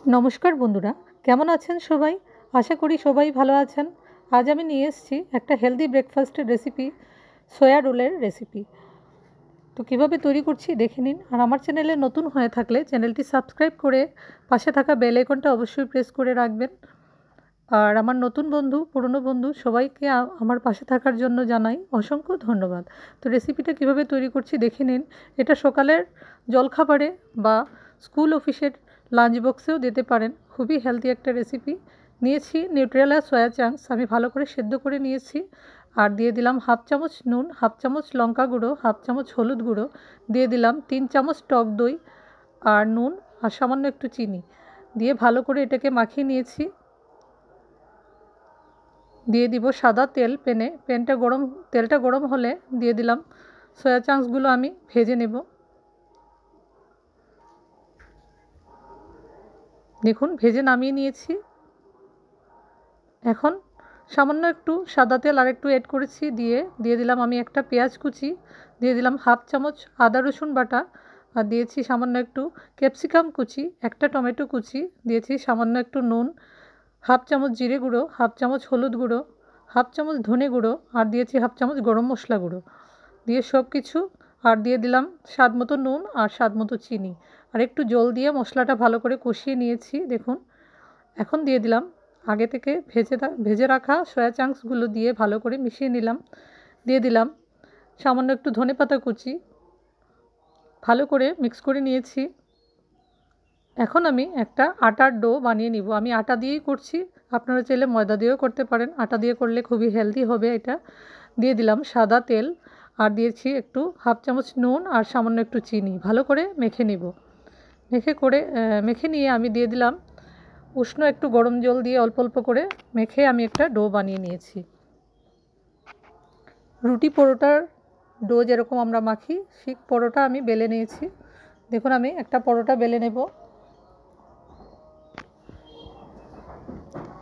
नमस्कार बंधुरा केमन आছেন सबाई आशा करी सबाई भालो आছেন। आज आमी निये एसेछि एकटा हेल्दी ब्रेकफास्टेर रेसिपि सोया रोलेर रेसिपि। तो किभाबे तैरी करछि देखे निन और आमार चैनेले नतून हये थाकले चैनेलटी सबस्क्राइब करे पाशे थाका बेल आइकनटा अवश्यई प्रेस करे राखबेन। और आमार नतून बंधु पुरानो बंधु सबाइके आमार पाशे थाकार जन्य जानाई असंख्य धन्यवाद। तो रेसिपिटा किभाबे तैरी करछि देखे निन। एटा सकालेर जलखाबारे बा स्कूल अफिसेर लांच बक्सेও দিতে পারেন। খুবই হেলদি একটা রেসিপি। নিয়েছি নিউট্রেলা সয়া চাংস আমি ভালো করে সেদ্ধ করে নিয়েছি। আর দিয়ে দিলাম হাফ চামচ নুন, হাফ চামচ লঙ্কা গুঁড়ো, হাফ চামচ হলুদ গুঁড়ো, দিয়ে দিলাম 3 চামচ টক দই আর নুন আর সামান্য একটু চিনি দিয়ে ভালো করে এটাকে মাখিয়ে নিয়েছি। দিয়ে দিব সাদা তেল প্যানে। তেলটা গরম হলে দিয়ে দিলাম সয়া চাংসগুলো আমি ভেজে নেব। দেখুন ভেজে নামিয়ে নিয়েছি। এখন সামান্য একটু সাদা তেল আর একটু অ্যাড করেছি দিয়ে দিলাম আমি একটা পেঁয়াজ কুচি, দিয়ে দিলাম হাফ চামচ আদা রসুন বাটা আর দিয়েছি সামান্য একটু ক্যাপসিকাম কুচি, একটা টমেটো কুচি, দিয়েছি সামান্য একটু নুন, হাফ চামচ জিরে গুঁড়ো, হাফ চামচ হলুদ গুঁড়ো, হাফ চামচ ধনে গুঁড়ো আর দিয়েছি হাফ চামচ গরম মশলা গুঁড়ো দিয়ে সব কিছু আর দিয়ে দিলাম স্বাদ মতো নুন আর স্বাদ মতো চিনি আর একটু জল দিয়ে মশলাটা ভালো করে কষিয়ে নিয়েছি। দেখুন এখন দিয়ে দিলাম আগে থেকে ভেজে রাখা সয়া চাংসগুলো দিয়ে ভালো করে মিশিয়ে নিলাম। দিয়ে দিলাম সামান্য একটু ধনেপাতা কুচি, ভালো করে মিক্স করে নিয়েছি। এখন আমি একটা আটার ডো বানিয়ে নিব। আমি আটা দিয়েই করছি, আপনারা চাইলে ময়দা দিয়েও করতে পারেন। আটা দিয়ে করলে খুবই হেলদি হবে এটা। দিয়ে দিলাম সাদা তেল আর দিয়েছি একটু হাফ চামচ নুন আর সামান্য একটু চিনি, ভালো করে মেখে নিব। মেখে নিয়ে আমি দিয়ে দিলাম উষ্ণ একটু গরম জল দিয়ে অল্প অল্প করে মেখে আমি একটা ডো বানিয়ে নিয়েছি। রুটি পরোটার ডো যেরকম আমরা মাখি ঠিক পরোটা আমি বেলে নিয়েছি। দেখুন আমি একটা পরোটা বেলে নেব।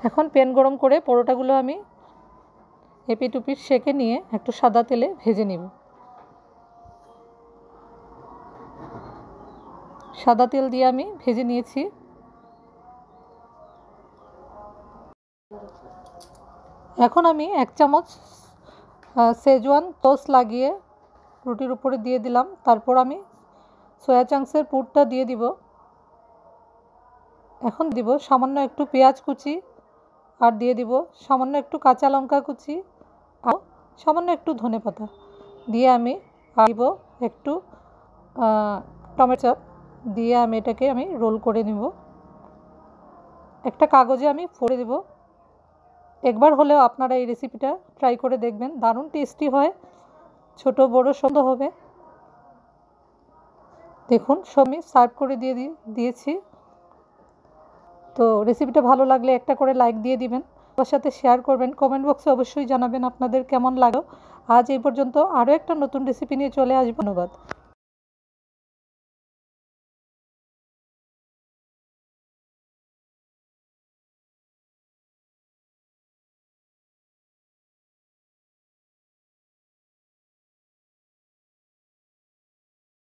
এখন প্যান গরম করে পরোটাগুলো আমি এপিট ওপিট সেঁকে নিয়ে একটু সাদা তেলে ভেজে নেব। সাদা তেল দিয়ে আমি ভেজে নিয়েছি। এখন আমি 1 চামচ সেজওয়ান সস লাগিয়ে রুটির উপরে দিয়ে দিলাম। তারপর আমি সয়া চাংসের পুরটা দিয়ে দিব। এখন দিব সামান্য একটু পেঁয়াজ কুচি আর দিয়ে দিব সামান্য একটু কাঁচা লঙ্কা কুচি আর সামান্য একটু ধনেপাতা দিয়ে আমি দিব একটু টমেটো দিয়ে আমি এটাকে রোল করে নেব। একটা কাগজে আমি ফেলে দেব। একবার হলেও আপনারা এই রেসিপিটা ট্রাই করে দেখবেন, দারুণ টেস্টি হয়, ছোট বড় সব হবে। দেখুন সব আমি সার্ভ করে দিয়েছি। তো রেসিপিটা ভালো লাগলে একটা করে লাইক দিয়ে দিবেন, সবার সাথে শেয়ার করবেন, কমেন্ট বক্সে অবশ্যই জানাবেন আপনাদের কেমন লাগলো। আজ এই পর্যন্ত, আরও একটা নতুন রেসিপি নিয়ে চলে আসব। ধন্যবাদ।